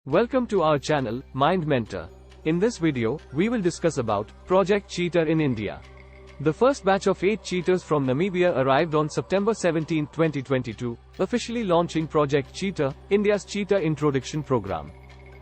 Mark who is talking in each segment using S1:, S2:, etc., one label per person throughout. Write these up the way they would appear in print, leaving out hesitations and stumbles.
S1: Welcome to our channel, Mind Mentor. In this video, we will discuss about Project Cheetah in India. The first batch of 8 cheetahs from Namibia arrived on September 17, 2022, officially launching Project Cheetah, India's cheetah introduction program.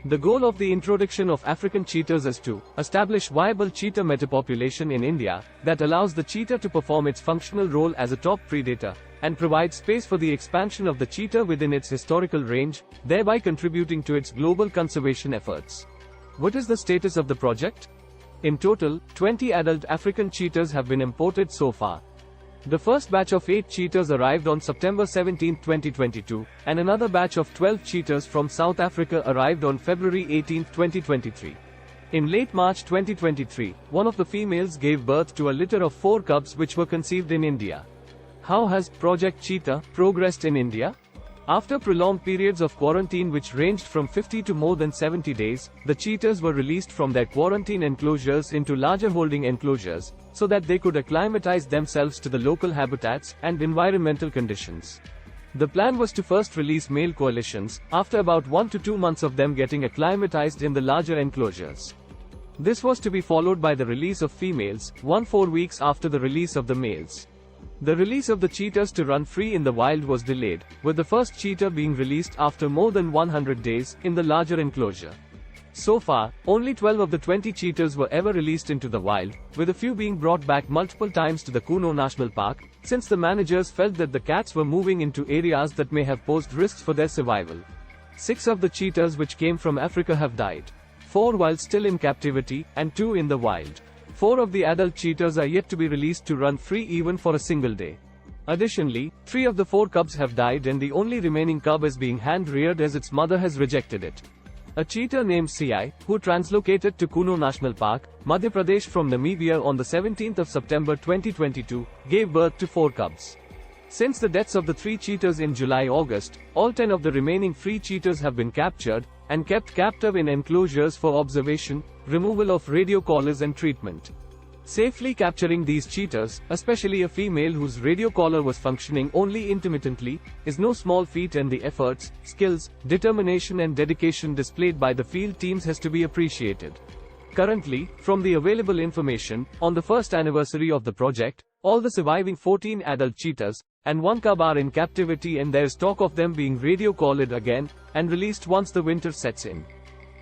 S1: The goal of the introduction of African cheetahs is to establish viable cheetah metapopulation in India that allows the cheetah to perform its functional role as a top predator and provide space for the expansion of the cheetah within its historical range, thereby contributing to its global conservation efforts. What is the status of the project? In total, 20 adult African cheetahs have been imported so far. The first batch of 8 cheetahs arrived on September 17, 2022, and another batch of 12 cheetahs from South Africa arrived on February 18, 2023. In late March 2023, one of the females gave birth to a litter of 4 cubs which were conceived in India. How has Project Cheetah progressed in India? After prolonged periods of quarantine which ranged from 50 to more than 70 days, the cheetahs were released from their quarantine enclosures into larger holding enclosures, so that they could acclimatize themselves to the local habitats and environmental conditions. The plan was to first release male coalitions, after about 1 to 2 months of them getting acclimatized in the larger enclosures. This was to be followed by the release of females, 4 weeks after the release of the males. The release of the cheetahs to run free in the wild was delayed, with the first cheetah being released after more than 100 days in the larger enclosure. So far, only 12 of the 20 cheetahs were ever released into the wild, with a few being brought back multiple times to the Kuno National Park, since the managers felt that the cats were moving into areas that may have posed risks for their survival. 6 of the cheetahs which came from Africa have died. 4 while still in captivity, and 2 in the wild. 4 of the adult cheetahs are yet to be released to run free even for a single day. Additionally, 3 of the 4 cubs have died and the only remaining cub is being hand-reared as its mother has rejected it. A cheetah named Cheetah, who translocated to Kuno National Park, Madhya Pradesh from Namibia on the 17th of September 2022, gave birth to 4 cubs. Since the deaths of the 3 cheetahs in July-August, all 10 of the remaining free cheetahs have been captured and kept captive in enclosures for observation, removal of radio collars and treatment. Safely capturing these cheetahs, especially a female whose radio collar was functioning only intermittently, is no small feat, and the efforts, skills, determination and dedication displayed by the field teams has to be appreciated. Currently, from the available information, on the first anniversary of the project, all the surviving 14 adult cheetahs and 1 cub are in captivity, and there is talk of them being radio collared again and released once the winter sets in.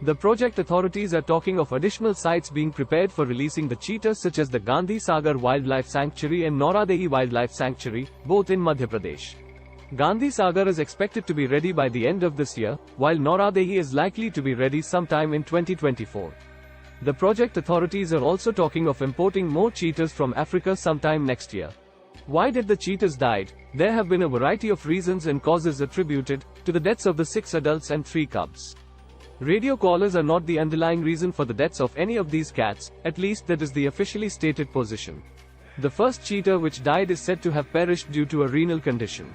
S1: The project authorities are talking of additional sites being prepared for releasing the cheetahs, such as the Gandhi Sagar Wildlife Sanctuary and Nauradehi Wildlife Sanctuary, both in Madhya Pradesh. Gandhi Sagar is expected to be ready by the end of this year, while Nauradehi is likely to be ready sometime in 2024. The project authorities are also talking of importing more cheetahs from Africa sometime next year. Why did the cheetahs die? There have been a variety of reasons and causes attributed to the deaths of the 6 adults and 3 cubs. Radio collars are not the underlying reason for the deaths of any of these cats, at least that is the officially stated position. The first cheetah which died is said to have perished due to a renal condition.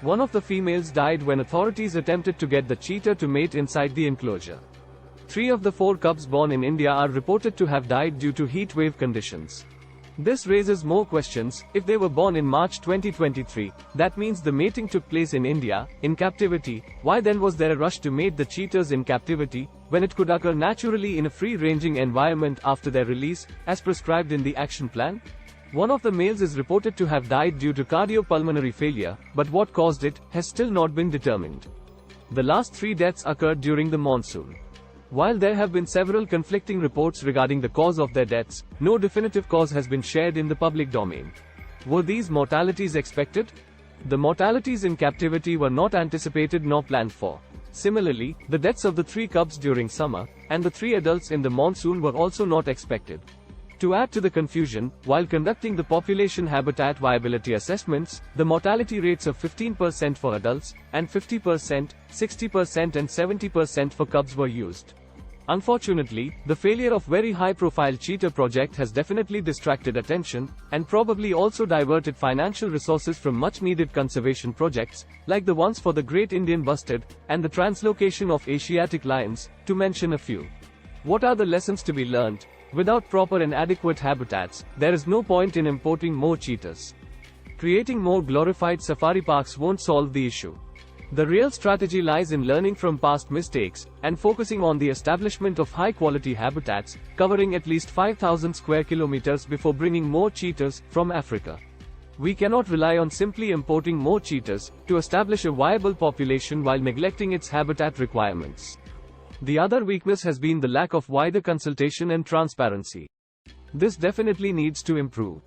S1: One of the females died when authorities attempted to get the cheetah to mate inside the enclosure. 3 of the 4 cubs born in India are reported to have died due to heat wave conditions. This raises more questions. If they were born in March 2023, that means the mating took place in India, in captivity. Why then was there a rush to mate the cheetahs in captivity, when it could occur naturally in a free-ranging environment after their release, as prescribed in the action plan? One of the males is reported to have died due to cardiopulmonary failure, but what caused it has still not been determined. The last 3 deaths occurred during the monsoon. While there have been several conflicting reports regarding the cause of their deaths, no definitive cause has been shared in the public domain. Were these mortalities expected? The mortalities in captivity were not anticipated nor planned for. Similarly, the deaths of the 3 cubs during summer, and the 3 adults in the monsoon were also not expected. To add to the confusion, while conducting the population habitat viability assessments, the mortality rates of 15% for adults, and 50%, 60% and 70% for cubs were used. Unfortunately, the failure of very high-profile cheetah project has definitely distracted attention, and probably also diverted financial resources from much-needed conservation projects, like the ones for the Great Indian Bustard, and the translocation of Asiatic lions, to mention a few. What are the lessons to be learned? Without proper and adequate habitats, there is no point in importing more cheetahs. Creating more glorified safari parks won't solve the issue. The real strategy lies in learning from past mistakes and focusing on the establishment of high-quality habitats, covering at least 5,000 square kilometers before bringing more cheetahs from Africa. We cannot rely on simply importing more cheetahs to establish a viable population while neglecting its habitat requirements. The other weakness has been the lack of wider consultation and transparency. This definitely needs to improve.